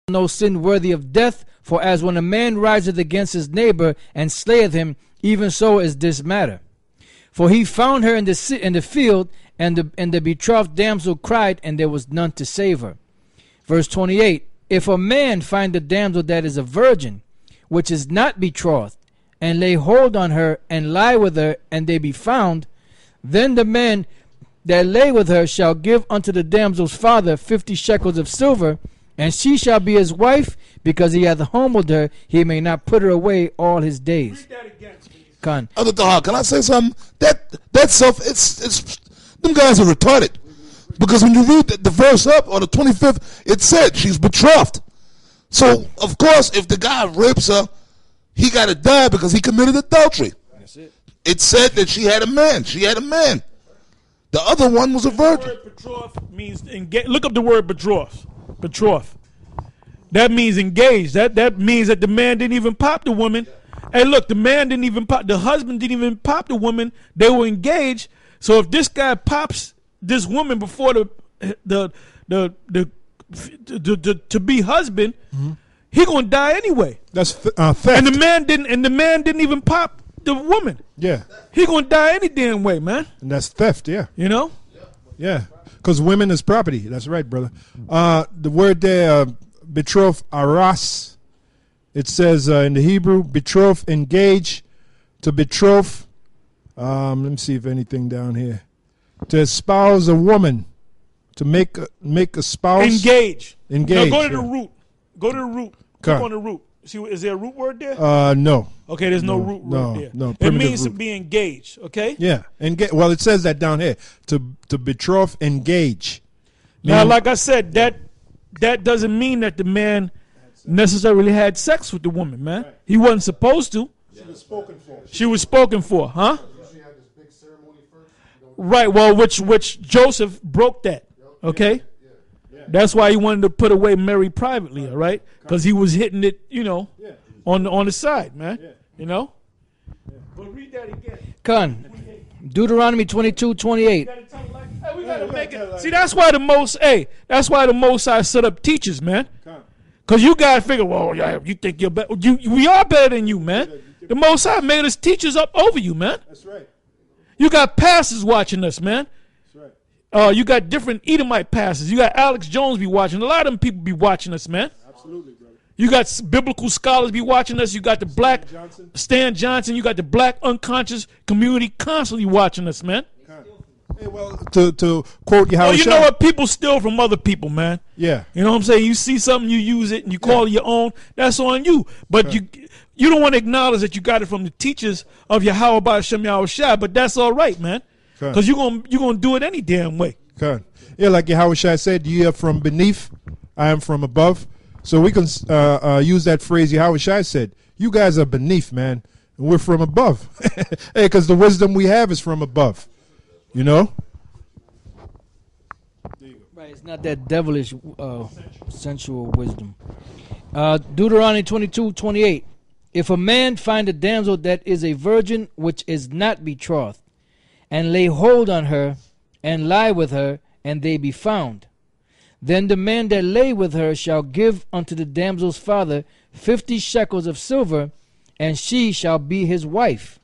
no sin worthy of death, for as when a man riseth against his neighbor and slayeth him, even so is this matter. For he found her in the field, and the betrothed damsel cried, and there was none to save her. Verse 28, if a man find a damsel that is a virgin, which is not betrothed, and lay hold on her, and lie with her, and they be found, then the man that lay with her shall give unto the damsel's father 50 shekels of silver, and she shall be his wife, because he hath humbled her, he may not put her away all his days. Read that again, please. Can Can I say something? That stuff, it's them guys are retarded. Because when you read the verse up on the 25th, it said she's betrothed. So, of course, if the guy rapes her, he got to die because he committed adultery. That's it. It said that she had a man. She had a man. The other one was a virgin. The word betrothed means engage. Look up the word betrothed. Betrothed. That means engaged. That means that the man didn't even pop the woman. Hey, look, the man didn't even pop. The husband didn't even pop the woman. They were engaged. So if this guy pops this woman before to be husband, he gonna die anyway. That's theft. And the man didn't even pop the woman. Yeah. He gonna die any damn way, man. And that's theft, yeah. You know? Yeah. Because women is property. That's right, brother. The word there, betroth, aras, it says in the Hebrew, betroth, engage, to betroth. Let me see if anything down here. To espouse a woman, to make a spouse. Engage. Engage. Now go to the root. Go to the root. Click on the root. See, is there a root word there? No. Okay, there's no root word there. No. It means root. to be engaged. Okay. Yeah, well, it says that down here. To betroth, engage. Now, like I said, that doesn't mean that the man necessarily had sex with the woman, man. Right. He wasn't supposed to. She was spoken for. She was spoken for, huh? Right. Well, which Joseph broke that. Okay. That's why he wanted to put away Mary privately, all right? Because he was hitting it, on the side, man. You know? But read that again. Con. Deuteronomy 22:28. We gotta make it. See, that's why the Most High set up teachers, man. Because you gotta figure, well, yeah, you think you're better. We are better than you, man. The Most High made us teachers up over you, man. That's right. You got pastors watching us, man. You got different Edomite pastors. You got Alex Jones be watching. A lot of them people be watching us, man. Absolutely, brother. You got biblical scholars be watching us. You got the black Stan Johnson. You got the black unconscious community constantly watching us, man. Hey, well, to quote Yahweh. Oh, you know what? People steal from other people, man. Yeah. You know what I'm saying? You see something, you use it, and you call it your own. That's on you. But you don't want to acknowledge that you got it from the teachers of Yahweh by Shem Yahweh Shai, but that's all right, man. Because you're gonna do it any damn way. Okay. Yeah, like Yahweh Shai said, you are from beneath, I am from above. So we can use that phrase Yahweh Shai said. You guys are beneath, man. And we're from above. Hey, because the wisdom we have is from above. You know? Right, it's not that devilish sensual wisdom. Deuteronomy 22:28. If a man find a damsel that is a virgin which is not betrothed, and lay hold on her, and lie with her, and they be found, then the man that lay with her shall give unto the damsel's father 50 shekels of silver, and she shall be his wife.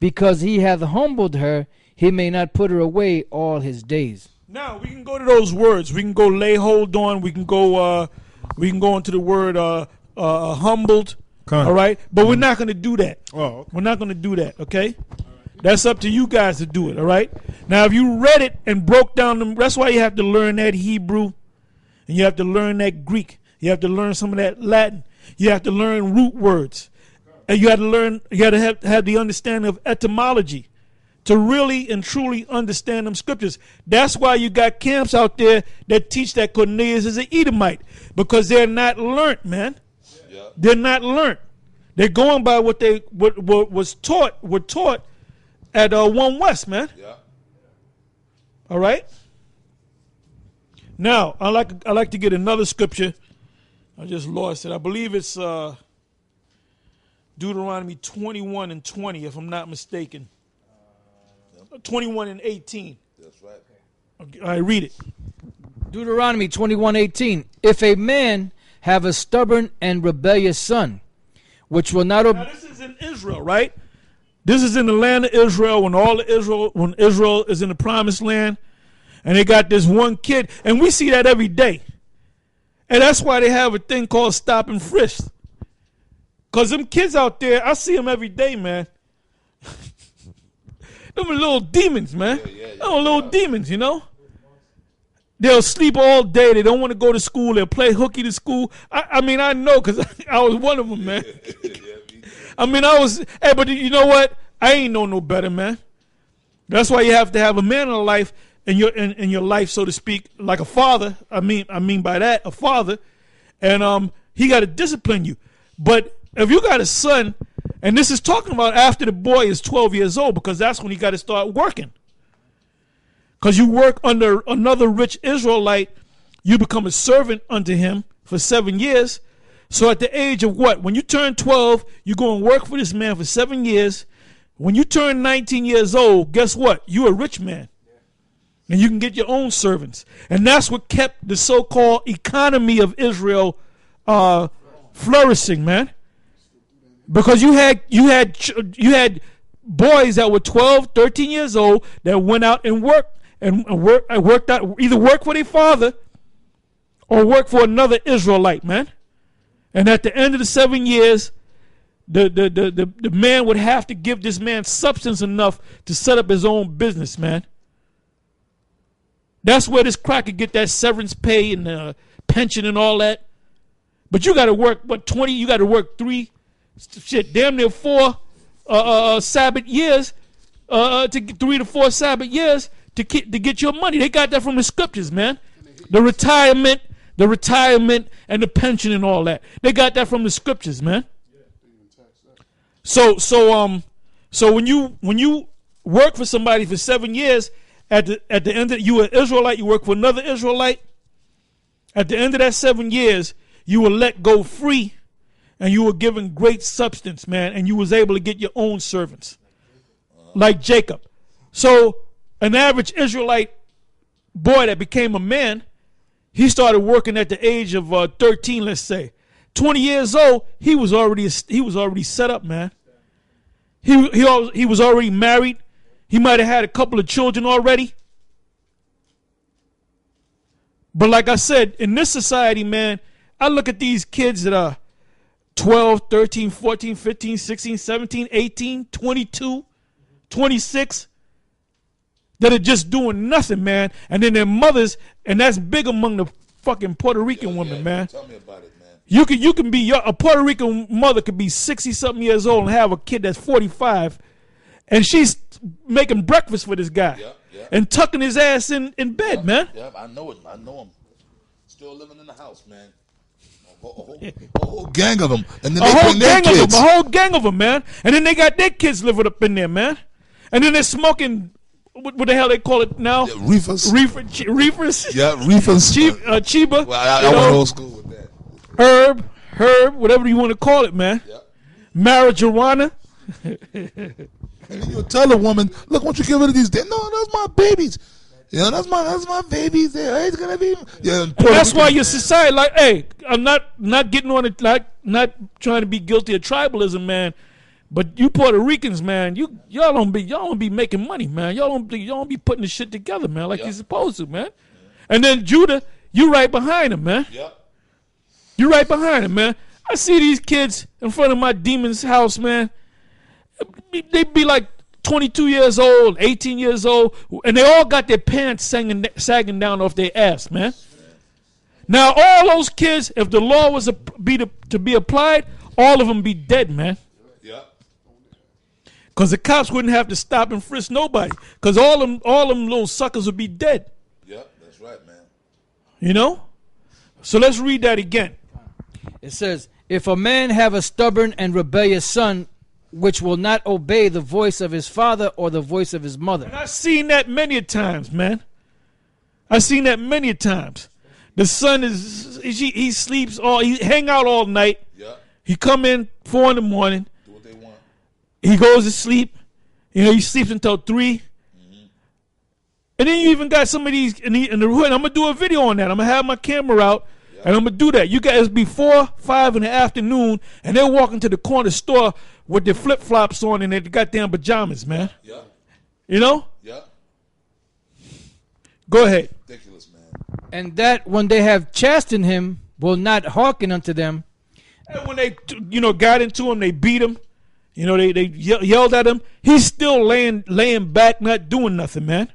Because he hath humbled her, he may not put her away all his days. Now we can go to those words. We can go lay hold on. We can go into the word humbled. All right, but we're not going to do that. Oh, okay. We're not going to do that. Okay. That's up to you guys to do it, all right? Now, if you read it and broke down them, that's why you have to learn that Hebrew, and you have to learn that Greek. You have to learn some of that Latin. You have to learn root words. And you have to have the understanding of etymology to really and truly understand them scriptures. That's why you got camps out there that teach that Cornelius is an Edomite, because they're not learnt, man. Yeah. They're not learnt. They're going by what was taught at 1 West, man. Yeah. All right. Now I like to get another scripture. I just lost it. I believe it's Deuteronomy 21:20, if I'm not mistaken. 21:18. That's right. Okay, I read it. Deuteronomy 21:18. If a man have a stubborn and rebellious son, which will not Now obey. this is in Israel, right? This is in the land of Israel when Israel is in the promised land, and they got this one kid, and we see that every day. And that's why they have a thing called stop and frisk. Because them kids out there, I see them every day, man. Them are little demons, man. Them are little demons, you know? They'll sleep all day. They don't want to go to school. They'll play hooky to school. I mean, I know because I was one of them, man. I mean, hey, but you know what? I ain't know no better, man. That's why you have to have a man in life in your life, so to speak, like a father. I mean by that, a father. And he got to discipline you. But if you got a son, and this is talking about after the boy is 12 years old, because that's when he got to start working. Because you work under another rich Israelite, you become a servant unto him for 7 years. So at the age of what? When you turn 12, you go and work for this man for 7 years. When you turn 19 years old, guess what? You're a rich man. And you can get your own servants. And that's what kept the so-called economy of Israel flourishing, man. Because you had boys that were 12, 13 years old that went out and worked out, either work for their father or work for another Israelite, man. And at the end of the 7 years, the man would have to give this man substance enough to set up his own business, man. That's where this cracker get that severance pay and pension and all that. But you got to work, you got to work damn near 4 Sabbath years, to 3 to 4 Sabbath years to get your money. They got that from the scriptures, man. The retirement, and the pension and all that. They got that from the scriptures, man. So when you work for somebody for 7 years, at the end of you an Israelite, you work for another Israelite. At the end of that 7 years, you were let go free, and you were given great substance, man, and you was able to get your own servants, like Jacob. So an average Israelite boy that became a man, he started working at the age of 13, let's say. 20 years old, he was already set up, man. He was already married. He might have had a couple of children already. But like I said, in this society, man, I look at these kids that are 12, 13, 14, 15, 16, 17, 18, 22, 26, that are just doing nothing, man. And then their mothers, and that's big among the fucking Puerto Rican women, man. Tell me about it, man. You can be a Puerto Rican mother could be 60-something years old and have a kid that's 45, and she's making breakfast for this guy and tucking his ass in bed, man. Yeah, I know it. I know him. Still living in the house, man. A whole gang of them, and then A whole gang of them, man. And then they got their kids living up in there, man. And then they're smoking. What the hell they call it now? Yeah, reefers. Reefers. Yeah, reefers. Chiba. Well, I went old school with that. Herb, whatever you want to call it, man. Yeah. Marijuana. And then you'll tell a woman, look, won't you give her these? No, that's my babies. Yeah, that's my babies. There, it's gonna be. Yeah, And that's why your society, like, hey, I'm not getting on it, like, not trying to be guilty of tribalism, man. But you Puerto Ricans, man, y'all don't be making money, man. Y'all don't be putting the shit together, man, like you're supposed to, man. And then Judah, you right behind him, man. Yep. You right behind him, man. I see these kids in front of my demon's house, man. They be like 22 years old, 18 years old, and they all got their pants sagging down off their ass, man. Now, all those kids, if the law was to be applied, all of them be dead, man. Yep. Because the cops wouldn't have to stop and frisk nobody. Because all them little suckers would be dead. Yep, that's right, man. You know? So let's read that again. It says, if a man have a stubborn and rebellious son, which will not obey the voice of his father or the voice of his mother. And I've seen that many a times, man. I've seen that many a times. The son he sleeps he hang out all night. Yep. He come in 4 in the morning. Do what they want. He goes to sleep. You know, he sleeps until 3. Mm-hmm. And then you even got some of these in the hood. I'm gonna do a video on that. I'm gonna have my camera out. And I'm going to do that. You guys be 4, 5 in the afternoon, and they're walking to the corner store with their flip-flops on and their goddamn pajamas, man. Yeah. You know? Yeah. Go ahead. Ridiculous, man. And that when they have chastened him, will not hearken unto them. And when they, got into him, they beat him. They yelled at him. He's still laying back, not doing nothing, man.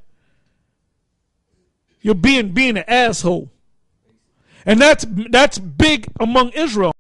You're being an asshole. And that's big among Israel.